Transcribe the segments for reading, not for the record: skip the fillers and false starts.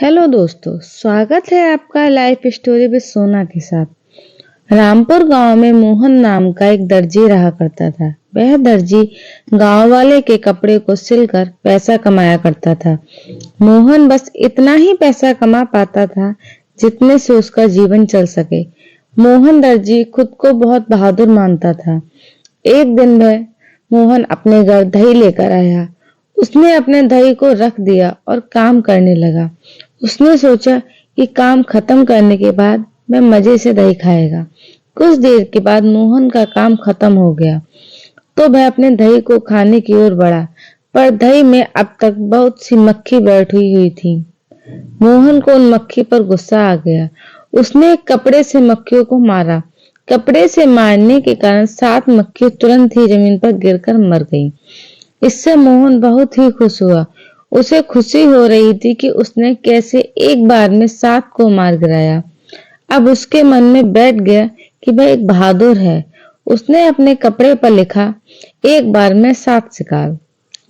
Hello दोस्तों, स्वागत है आपका लाइफ स्टोरी विद सोना के साथ। रामपुर गांव में मोहन नाम का एक दर्जी रहा करता था। वह दर्जी गांव वाले के कपड़े को सिलकर पैसा कमाया करता था। मोहन बस इतना ही पैसा कमा पाता था जितने से उसका जीवन चल सके। मोहन दर्जी खुद को बहुत बहादुर मानता था। एक दिन वह मोहन अपने घर दही लेकर आया। उसने अपने दही को रख दिया और काम करने लगा। उसने सोचा कि काम खत्म करने के बाद मैं मजे से दही खाएगा। कुछ देर के बाद मोहन का काम खत्म हो गया तो वह अपने दही को खाने की ओर बढ़ा, पर दही में अब तक बहुत सी मक्खी बैठी हुई थी। मोहन को उन मक्खी पर गुस्सा आ गया। उसने एक कपड़े से मक्खियों को मारा। कपड़े से मारने के कारण 7 मक्खी तुरंत ही जमीन पर गिरकर मर गईं। इससे मोहन बहुत ही खुश हुआ। उसे खुशी हो रही थी कि उसने कैसे एक बार में 7 को मार गिराया। अब उसके मन में बैठ गया कि वह एक बहादुर है। उसने अपने कपड़े पर लिखा, एक बार में 7 शिकार।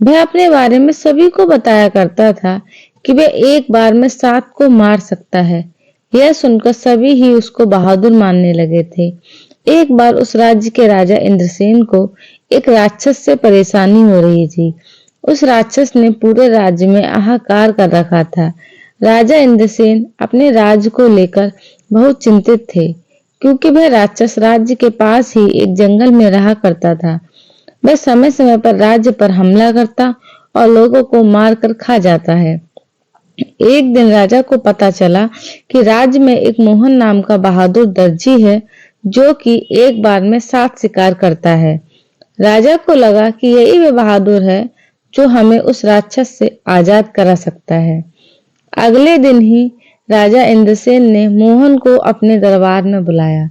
वह अपने बारे में सभी को बताया करता था कि वह एक बार में 7 को मार सकता है। यह सुनकर सभी ही उसको बहादुर मानने लगे थे। एक बार उस राज्य के राजा इंद्रसेन को एक राक्षस से परेशानी हो रही थी। उस राक्षस ने पूरे राज्य में हाहाकार कर रखा था। राजा इंद्रसेन अपने राज्य को लेकर बहुत चिंतित थे, क्योंकि वह राक्षस राज्य के पास ही एक जंगल में रहा करता था। वह समय समय पर राज्य पर हमला करता और लोगों को मारकर खा जाता है। एक दिन राजा को पता चला कि राज्य में एक मोहन नाम का बहादुर दर्जी है, जो कि एक बार में 7 शिकार करता है। राजा को लगा कि यही वह बहादुर है जो हमें उस राक्षस से आजाद करा सकता है। अगले दिन ही राजा इंद्रसेन ने मोहन को अपने दरबार में बुलाया।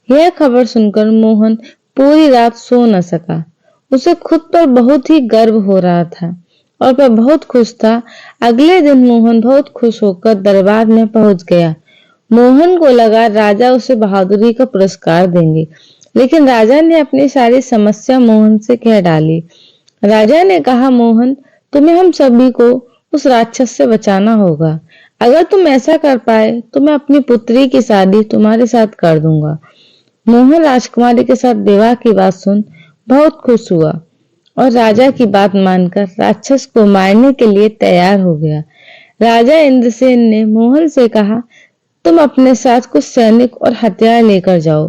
यह खबर सुनकर मोहन पूरी रात सो न सका। उसे खुद पर बहुत ही गर्व हो रहा था और वह बहुत खुश था। अगले दिन मोहन बहुत खुश होकर दरबार में पहुंच गया। मोहन को लगा राजा उसे बहादुरी का पुरस्कार देंगे, लेकिन राजा ने अपनी सारी समस्या मोहन से कह डाली। राजा ने कहा, मोहन, तुम्हें हम सभी को उस राक्षस से बचाना होगा। अगर तुम ऐसा कर पाए तो मैं अपनी पुत्री की शादी तुम्हारे साथ कर दूंगा। मोहन राजकुमारी के साथ विवाह की बात सुन बहुत खुश हुआ और राजा की बात मानकर राक्षस को मारने के लिए तैयार हो गया। राजा इंद्रसेन ने मोहन से कहा, तुम अपने साथ कुछ सैनिक और हथियार लेकर जाओ।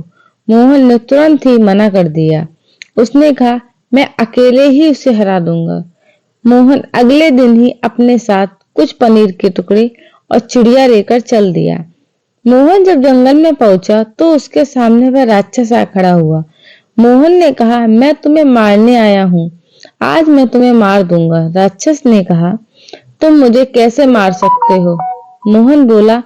मोहन ने तुरंत ही मना कर दिया। उसने कहा, मैं अकेले ही उसे हरा दूंगा। मोहन अगले दिन ही अपने साथ कुछ पनीर के टुकड़े और चिड़िया लेकर चल दिया। मोहन जब जंगल में पहुंचा तो उसके सामने वह राक्षस आ खड़ा हुआ। मोहन ने कहा, मैं तुम्हें मारने आया हूँ, आज मैं तुम्हें मार दूंगा। राक्षस ने कहा, तुम मुझे कैसे मार सकते हो? मोहन बोला,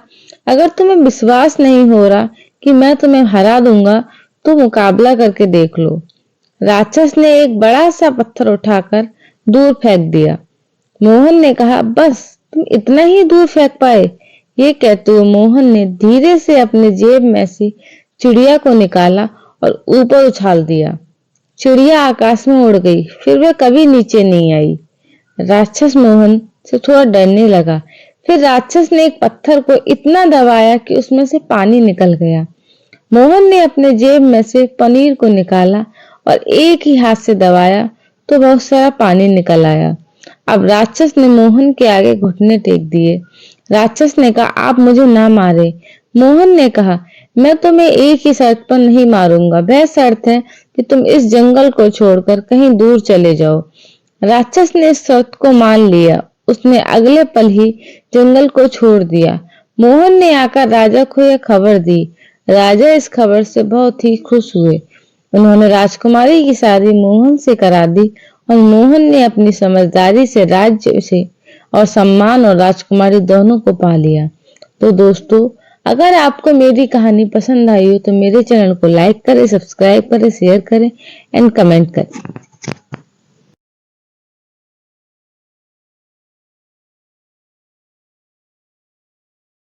अगर तुम्हें विश्वास नहीं हो रहा कि मैं तुम्हें हरा दूंगा तो मुकाबला करके देख लो। राक्षस ने एक बड़ा सा पत्थर उठाकर दूर फेंक दिया। मोहन ने कहा, बस तुम इतना ही दूर फेंक पाए? ये कहते हुए मोहन ने धीरे से अपने जेब में से चिड़िया को निकाला और ऊपर उछाल दिया। चिड़िया आकाश में उड़ गई, फिर वह कभी नीचे नहीं आई। राक्षस मोहन से थोड़ा डरने लगा। फिर राक्षस ने एक पत्थर को इतना दबाया कि उसमें से पानी निकल गया। मोहन ने अपने जेब में से पनीर को निकाला और एक ही हाथ से दबाया तो बहुत सारा पानी निकल आया। अब राक्षस ने मोहन के आगे घुटने टेक दिए। राक्षस ने कहा, आप मुझे ना मारे। मोहन ने कहा, मैं तुम्हें एक ही शर्त पर नहीं मारूंगा। वह शर्त है कि तुम इस जंगल को छोड़कर कहीं दूर चले जाओ। राक्षस ने इस शर्त को मान लिया। उसने अगले पल ही जंगल को छोड़ दिया। मोहन ने आकर राजा को यह खबर दी। राजा इस खबर से बहुत ही खुश हुए। उन्होंने राजकुमारी की शादी मोहन से करा दी और मोहन ने अपनी समझदारी से राज्य से और सम्मान और राजकुमारी दोनों को पा लिया। तो दोस्तों, अगर आपको मेरी कहानी पसंद आई हो तो मेरे चैनल को लाइक करें, सब्सक्राइब करें, शेयर करें एंड कमेंट करें।